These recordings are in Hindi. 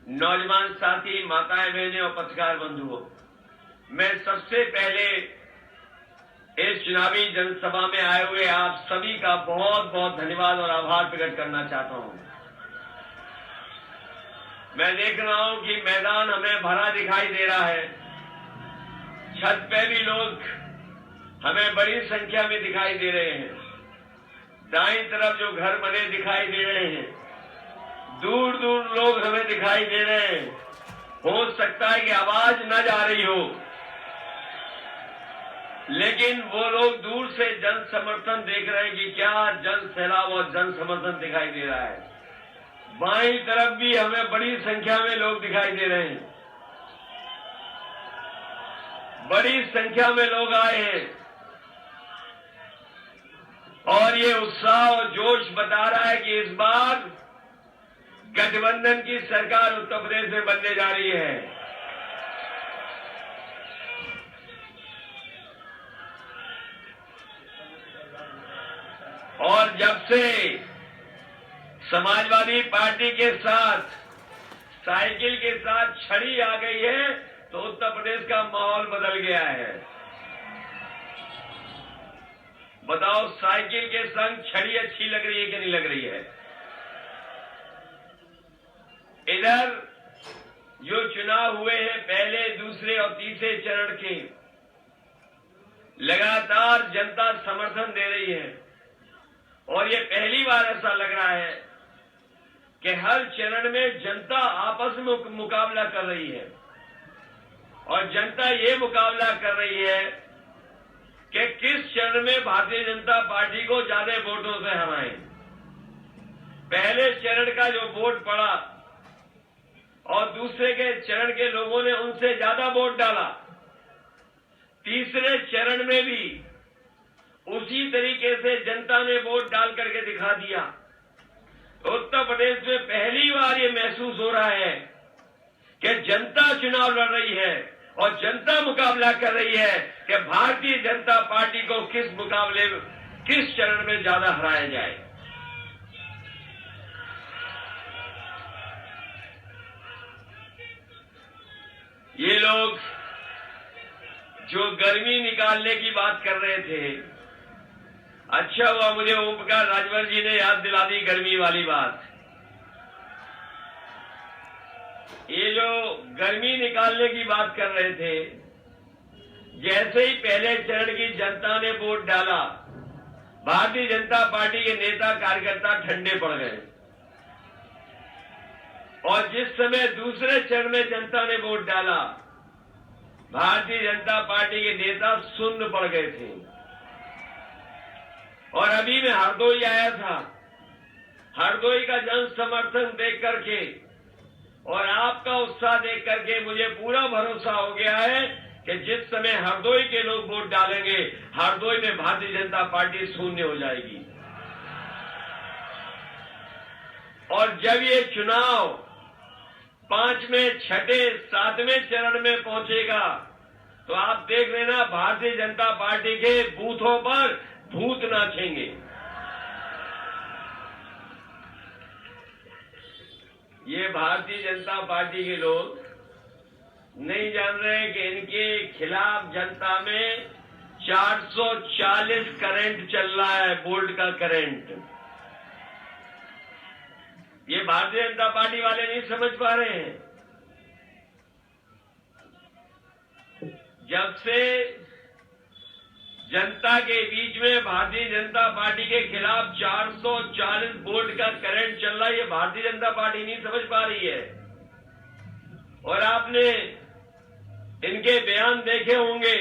नौजवान साथी, माताएं, बहनें और पत्रकार बंधुओं, मैं सबसे पहले इस चुनावी जनसभा में आए हुए आप सभी का बहुत बहुत धन्यवाद और आभार प्रकट करना चाहता हूं। मैं देख रहा हूं कि मैदान हमें भरा दिखाई दे रहा है। छत पे भी लोग हमें बड़ी संख्या में दिखाई दे रहे हैं। दाईं तरफ जो घर बने दिखाई दे रहे हैं, दूर दूर लोग हमें दिखाई दे रहे हैं। हो सकता है कि आवाज न जा रही हो, लेकिन वो लोग दूर से जन समर्थन देख रहे हैं कि क्या जन सैलाब और जन समर्थन दिखाई दे रहा है। बाईं तरफ भी हमें बड़ी संख्या में लोग दिखाई दे रहे हैं। बड़ी संख्या में लोग आए हैं और ये उत्साह और जोश बता रहा है कि इस बार गठबंधन की सरकार उत्तर प्रदेश में बनने जा रही है। और जब से समाजवादी पार्टी के साथ साइकिल के साथ छड़ी आ गई है तो उत्तर प्रदेश का माहौल बदल गया है। बताओ, साइकिल के संग छड़ी अच्छी लग रही है कि नहीं लग रही है? इधर जो चुनाव हुए हैं पहले, दूसरे और तीसरे चरण के, लगातार जनता समर्थन दे रही है और ये पहली बार ऐसा लग रहा है कि हर चरण में जनता आपस में मुकाबला कर रही है और जनता ये मुकाबला कर रही है कि किस चरण में भारतीय जनता पार्टी को ज्यादा वोटों से हराएं। पहले चरण का जो वोट पड़ा और दूसरे के चरण के लोगों ने उनसे ज्यादा वोट डाला, तीसरे चरण में भी उसी तरीके से जनता ने वोट डाल करके दिखा दिया। उत्तर प्रदेश में पहली बार ये महसूस हो रहा है कि जनता चुनाव लड़ रही है और जनता मुकाबला कर रही है कि भारतीय जनता पार्टी को किस मुकाबले में, किस चरण में ज्यादा हराया जाए। ये लोग जो गर्मी निकालने की बात कर रहे थे, अच्छा हुआ मुझे ओम प्रकाश राजभर जी ने याद दिला दी गर्मी वाली बात। ये जो गर्मी निकालने की बात कर रहे थे, जैसे ही पहले चरण की जनता ने वोट डाला, भारतीय जनता पार्टी के नेता कार्यकर्ता ठंडे पड़ गए और जिस समय दूसरे चरण में जनता ने वोट डाला, भारतीय जनता पार्टी के नेता सुन्न पड़ गए थे। और अभी मैं हरदोई आया था। हरदोई का जन समर्थन देख करके और आपका उत्साह देख करके मुझे पूरा भरोसा हो गया है कि जिस समय हरदोई के लोग वोट डालेंगे, हरदोई में भारतीय जनता पार्टी शून्य हो जाएगी। और जब ये चुनाव 5वें, 6ठे, 7वें चरण में पहुंचेगा तो आप देख लेना, भारतीय जनता पार्टी के बूथों पर भूत नाचेंगे। ये भारतीय जनता पार्टी के लोग नहीं जान रहे कि इनके खिलाफ जनता में 440 करंट चल रहा है, वोल्ट का करंट। ये भारतीय जनता पार्टी वाले नहीं समझ पा रहे हैं। जब से जनता के बीच में भारतीय जनता पार्टी के खिलाफ 440 वोल्ट का करंट चल रहा है, ये भारतीय जनता पार्टी नहीं समझ पा रही है। और आपने इनके बयान देखे होंगे,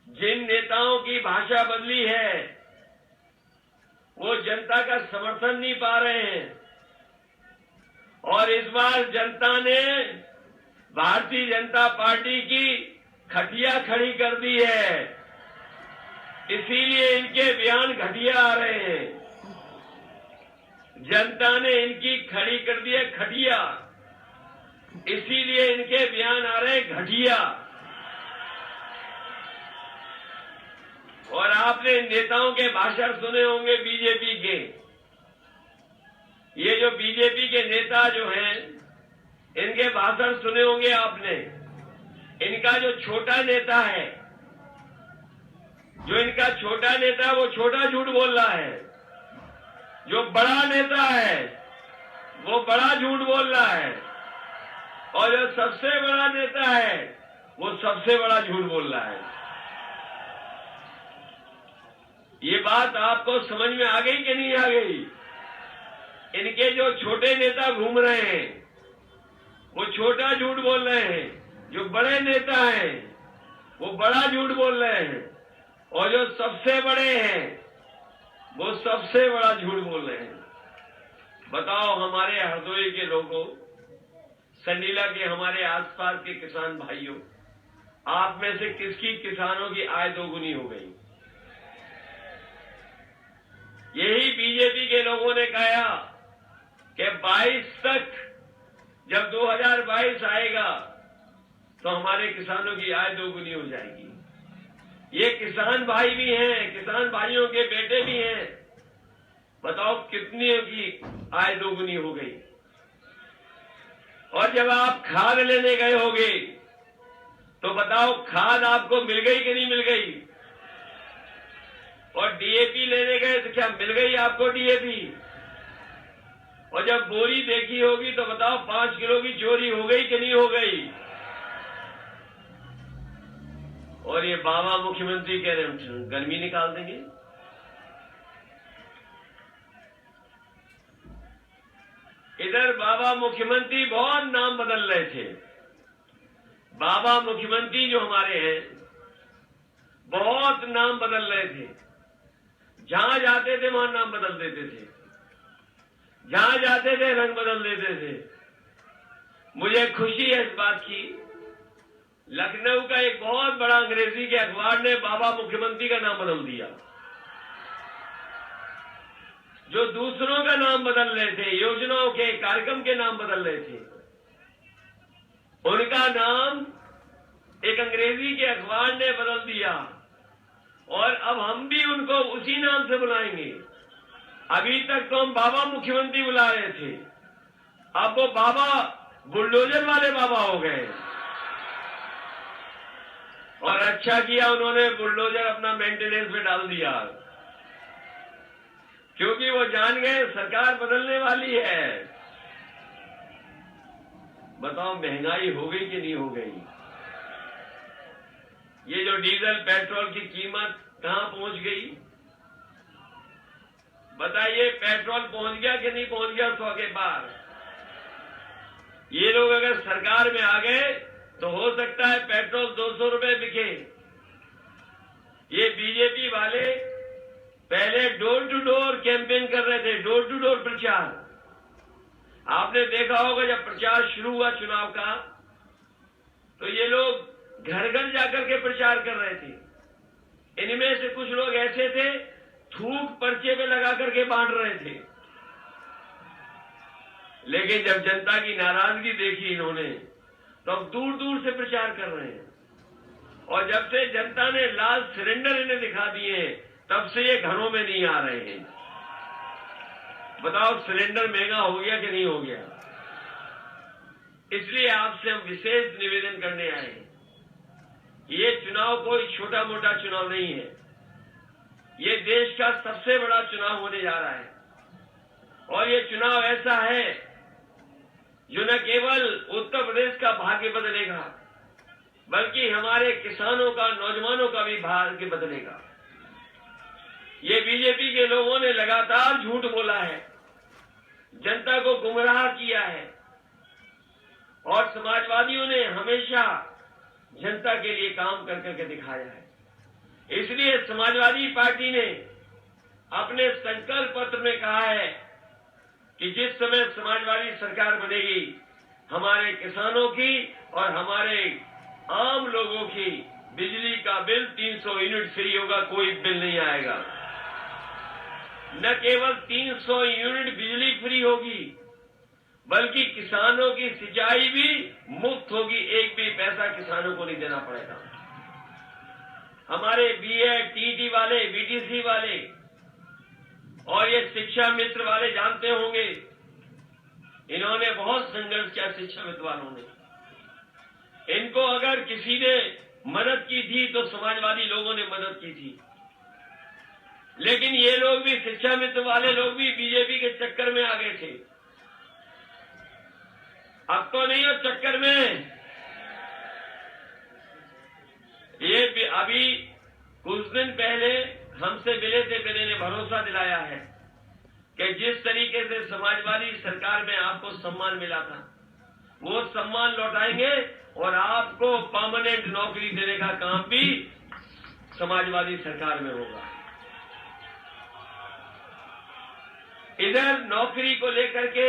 जिन नेताओं की भाषा बदली है वो जनता का समर्थन नहीं पा रहे हैं। और इस बार जनता ने भारतीय जनता पार्टी की खटिया खड़ी कर दी है, इसीलिए इनके बयान घटिया आ रहे हैं। जनता ने इनकी खड़ी कर दी है खटिया, इसीलिए इनके बयान आ रहे हैं घटिया। और आपने नेताओं के भाषण सुने होंगे बीजेपी के, बीजेपी के नेता जो हैं, इनके भाषण सुने होंगे आपने। इनका जो छोटा नेता है, वो छोटा झूठ बोल रहा है। जो बड़ा नेता है वो बड़ा झूठ बोल रहा है, और जो सबसे बड़ा नेता है वो सबसे बड़ा झूठ बोल रहा है। ये बात आपको समझ में आ गई कि नहीं आ गई? इनके जो छोटे नेता घूम रहे हैं वो छोटा झूठ बोल रहे हैं, जो बड़े नेता हैं वो बड़ा झूठ बोल रहे हैं, और जो सबसे बड़े हैं वो सबसे बड़ा झूठ बोल रहे हैं। बताओ हमारे हरदोई के लोगों, संडीला के हमारे आसपास के किसान भाइयों, आप में से किसकी किसानों की आय दोगुनी हो गई? यही बीजेपी के लोगों ने कहा कि 22 तक, जब 2022 आएगा तो हमारे किसानों की आय दोगुनी हो जाएगी। ये किसान भाई भी हैं, किसान भाइयों के बेटे भी हैं। बताओ कितनी की आय दोगुनी हो गई? और जब आप खाद लेने गए होगे तो बताओ खाद आपको मिल गई कि नहीं मिल गई? और डीएपी लेने गए तो क्या मिल गई आपको डीएपी? और जब बोरी देखी होगी तो बताओ 5 किलो की चोरी हो गई कि नहीं हो गई? और ये बाबा मुख्यमंत्री कह रहे हैं गर्मी निकाल देंगे। इधर बाबा मुख्यमंत्री बहुत नाम बदल रहे थे। बाबा मुख्यमंत्री जो हमारे हैं बहुत नाम बदल रहे थे। जहां जाते थे वहां नाम बदल देते थे, जहां जाते थे रंग बदल देते थे। मुझे खुशी है इस बात की, लखनऊ का एक बहुत बड़ा अंग्रेजी के अखबार ने बाबा मुख्यमंत्री का नाम बदल दिया। जो दूसरों का नाम बदल रहे थे, योजनाओं के कार्यक्रम के नाम बदल रहे थे, उनका नाम एक अंग्रेजी के अखबार ने बदल दिया, और अब हम भी उनको उसी नाम से बुलाएंगे। अभी तक तो हम बाबा मुख्यमंत्री बुला रहे थे, अब वो बाबा बुलडोजर वाले बाबा हो गए। और अच्छा किया उन्होंने बुलडोजर अपना मेंटेनेंस में डाल दिया, क्योंकि वो जान गए सरकार बदलने वाली है। बताओ महंगाई हो गई कि नहीं हो गई? ये जो डीजल पेट्रोल की कीमत कहां पहुंच गई? बताइए, पेट्रोल पहुंच गया कि नहीं पहुंच गया 100 के पार? ये लोग अगर सरकार में आ गए तो हो सकता है पेट्रोल 200 रुपए बिके। ये बीजेपी वाले पहले डोर टू डोर कैंपेन कर रहे थे, डोर टू डोर प्रचार। आपने देखा होगा जब प्रचार शुरू हुआ चुनाव का, तो ये लोग घर घर जाकर के प्रचार कर रहे थे। इनमें से कुछ लोग ऐसे थे थूक पर्चे पे लगा करके बांट रहे थे। लेकिन जब जनता की नाराजगी देखी इन्होंने, तो अब दूर दूर से प्रचार कर रहे हैं। और जब से जनता ने लाल सिलेंडर इन्हें दिखा दिए, तब से ये घरों में नहीं आ रहे हैं। बताओ सिलेंडर महंगा हो गया कि नहीं हो गया? इसलिए आपसे हम विशेष निवेदन करने आए हैं। ये चुनाव कोई छोटा मोटा चुनाव नहीं है, ये देश का सबसे बड़ा चुनाव होने जा रहा है। और ये चुनाव ऐसा है जो न केवल उत्तर प्रदेश का भाग्य बदलेगा, बल्कि हमारे किसानों का, नौजवानों का भी भाग्य बदलेगा। ये बीजेपी के लोगों ने लगातार झूठ बोला है, जनता को गुमराह किया है, और समाजवादियों ने हमेशा जनता के लिए काम कर करके दिखाया है। इसलिए समाजवादी पार्टी ने अपने संकल्प पत्र में कहा है कि जिस समय समाजवादी सरकार बनेगी, हमारे किसानों की और हमारे आम लोगों की बिजली का बिल 300 यूनिट फ्री होगा, कोई बिल नहीं आएगा। न केवल 300 यूनिट बिजली फ्री होगी, बल्कि किसानों की सिंचाई भी मुफ्त होगी, एक भी पैसा किसानों को नहीं देना पड़ेगा। हमारे बीएड, टीटी वाले, बीटीसी वाले और ये शिक्षा मित्र वाले जानते होंगे इन्होंने बहुत संघर्ष किया शिक्षाविद वालों ने। इनको अगर किसी ने मदद की थी तो समाजवादी लोगों ने मदद की थी, लेकिन ये लोग भी, शिक्षाविद वाले लोग भी बीजेपी के चक्कर में आ गए थे। अब तो नहीं हो चक्कर में। ये अभी कुछ दिन पहले हमसे मिले थे, मैंने ने भरोसा दिलाया है कि जिस तरीके से समाजवादी सरकार में आपको सम्मान मिला था, वो सम्मान लौटाएंगे और आपको परमानेंट नौकरी देने का काम भी समाजवादी सरकार में होगा। इधर नौकरी को लेकर के